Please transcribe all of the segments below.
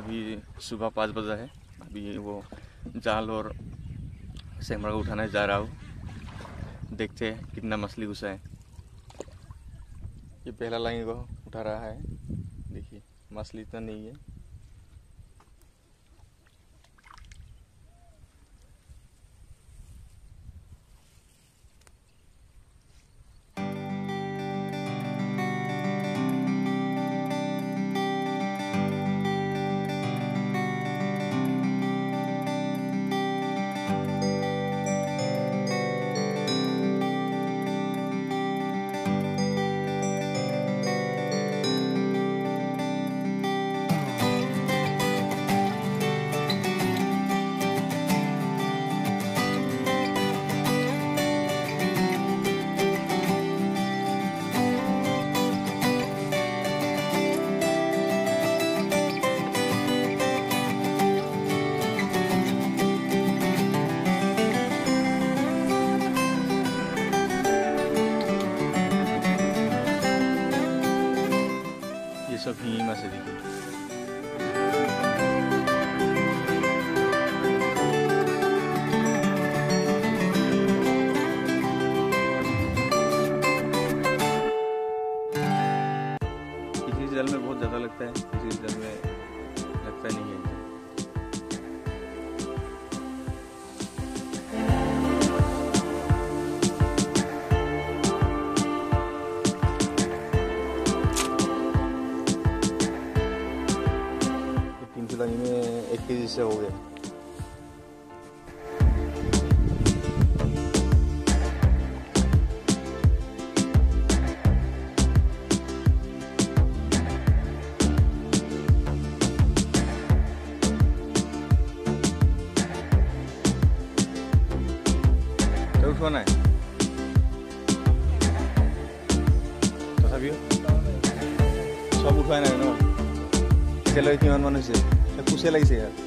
अभी सुबह 5 बजा है। अभी वो जाल और सेमरा को उठाने जा रहा हूँ। देखते हैं कितना मछली घुसा है। ये पहला लाइन को उठा रहा है। देखिए मछली इतना नहीं है। ये सब ही में से देखिए। किसी जल में बहुत ज़्यादा लगता है, किसी जल में लगता नहीं है। लगी में 1 केजी से हो गया। तो उठवाना है तथापि सब उठवाना है ना। चलो किमान मान से खुशी लगी यार।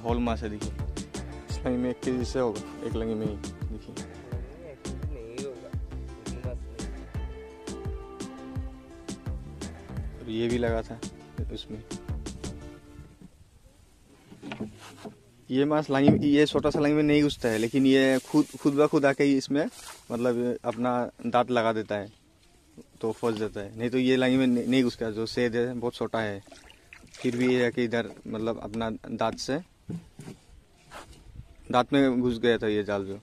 होल माछ है देखिए। इस लंगी में 1 केजी से होगा, एक लंगी में ही देखिए। नहीं होगा, और ये भी लगा था उसमें। ये माछ लंगी, ये छोटा सा लंगी में नहीं घुसता है, लेकिन ये खुद ब खुद आके इसमें मतलब अपना दांत लगा देता है तो फंस जाता है। नहीं तो ये लंगी में नहीं घुसता। जो सेद है बहुत छोटा है, फिर भी ये कि इधर मतलब अपना दांत में घुस गया था ये जाल जो।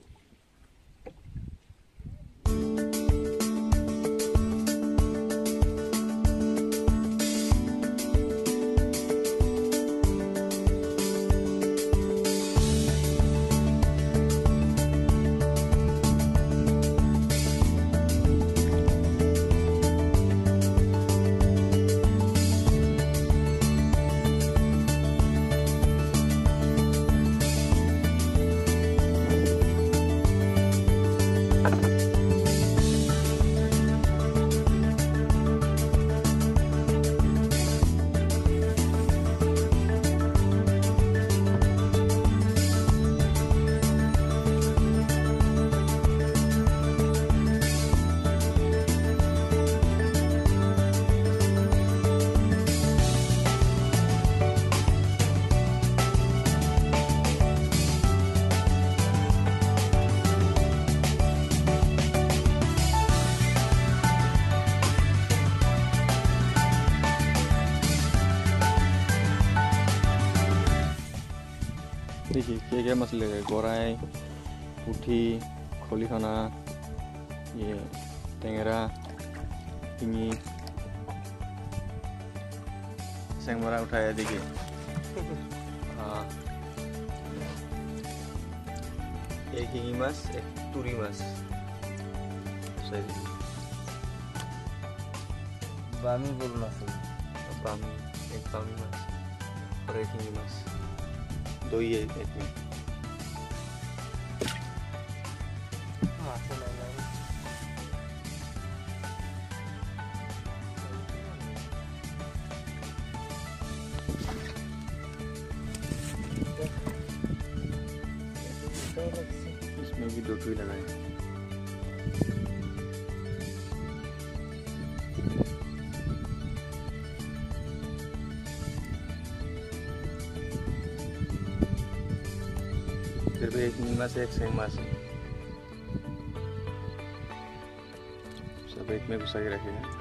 क्या मछली है, गोराई, पुठी, खोली खाना, ये टेंगरा, हिंगी, सेंगमरा उठाया देखिए। हाँ, एक हिंगी माछ, एक तुरी माछ, सही। बामी बोलना सही। बामी, एक बामी माछ और एक हिंगी माछ, दो ही है एक में। इसमें भी दो टुई लगाए। फिर भी एक नीमा से एक सेंगमा से सब एक में घुसा के रखेगा।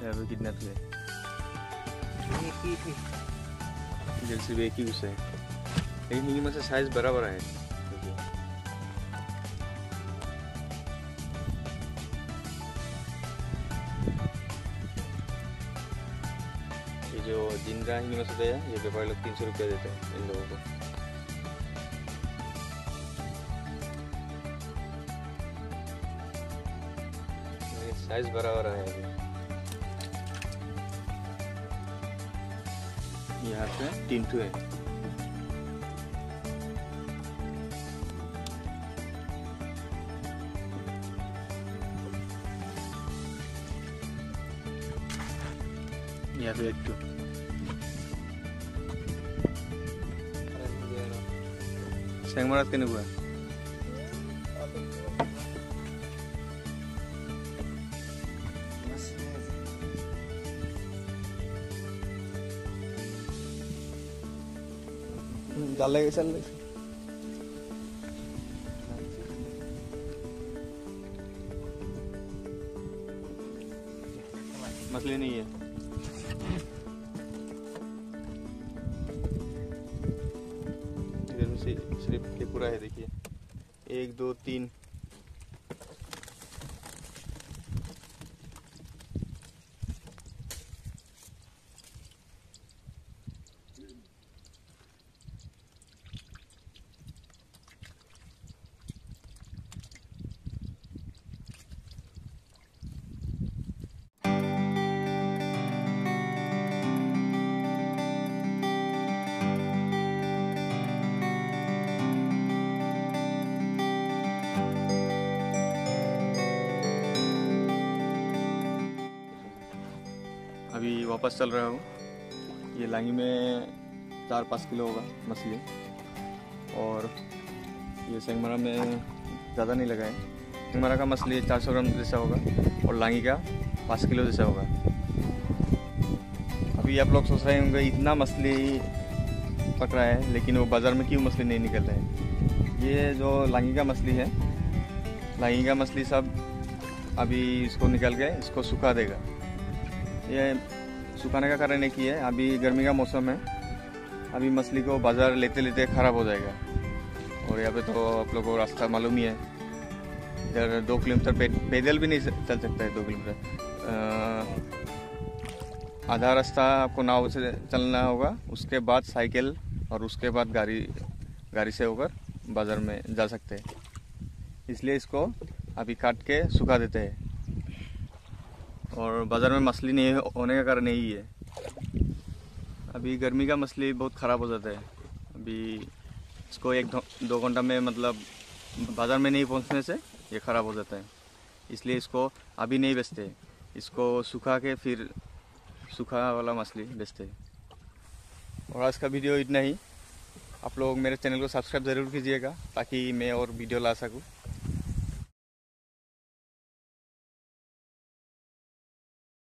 अभी कितना थे? एक ही थी। इधर सिर्फ एक ही घुसा है, लेकिन नीमा से साइज बड़ा बड़ा है। ये जो जिंदा हिंगी मछली है, ये व्यापारी लोग 300 रुपया देते हैं इन लोगों को। साइज बड़ा बड़ा है अभी। यहाँ पे 3 ठो है। यहाँ पे एक ठो। सेंगमरात के हुआ डालेगा चल मछली नहीं है। इधर में से सिर्फ के पूरा है, देखिए 1 2 3। अभी वापस चल रहा हूँ। ये लांगी में 4-5 किलो होगा मछली, और ये सेंगमरा में ज़्यादा नहीं लगा है। सेंगमरा का मछली 400 ग्राम जैसा होगा और लांगी का 5 किलो जैसा होगा। अभी आप लोग सोच रहे होंगे इतना मछली पकड़ा है, लेकिन वो बाज़ार में क्यों मछली नहीं निकल रहा है। ये जो लांगी का मछली है, लांगी का मछली सब अभी इसको निकल के इसको सुखा देगा। ये सुखाने का कारण एक ही है, अभी गर्मी का मौसम है, अभी मछली को बाज़ार लेते लेते ख़राब हो जाएगा। और यहाँ पे तो आप लोगों को रास्ता मालूम ही है, इधर 2 किलोमीटर पैदल भी नहीं चल सकता है। 2 किलोमीटर आधा रास्ता आपको नाव से चलना होगा, उसके बाद साइकिल और उसके बाद गाड़ी से होकर बाज़ार में जा सकते हैं। इसलिए इसको अभी काट के सुखा देते हैं। और बाज़ार में मछली नहीं होने का कारण यही है, अभी गर्मी का मछली बहुत ख़राब हो जाता है। अभी इसको 1-2 घंटा में मतलब बाज़ार में नहीं पहुंचने से ये ख़राब हो जाता है। इसलिए इसको अभी नहीं बेचते, इसको सुखा के फिर सूखा वाला मछली बेचते हैं। और आज का वीडियो इतना ही। आप लोग मेरे चैनल को सब्सक्राइब ज़रूर कीजिएगा ताकि मैं और वीडियो ला सकूँ।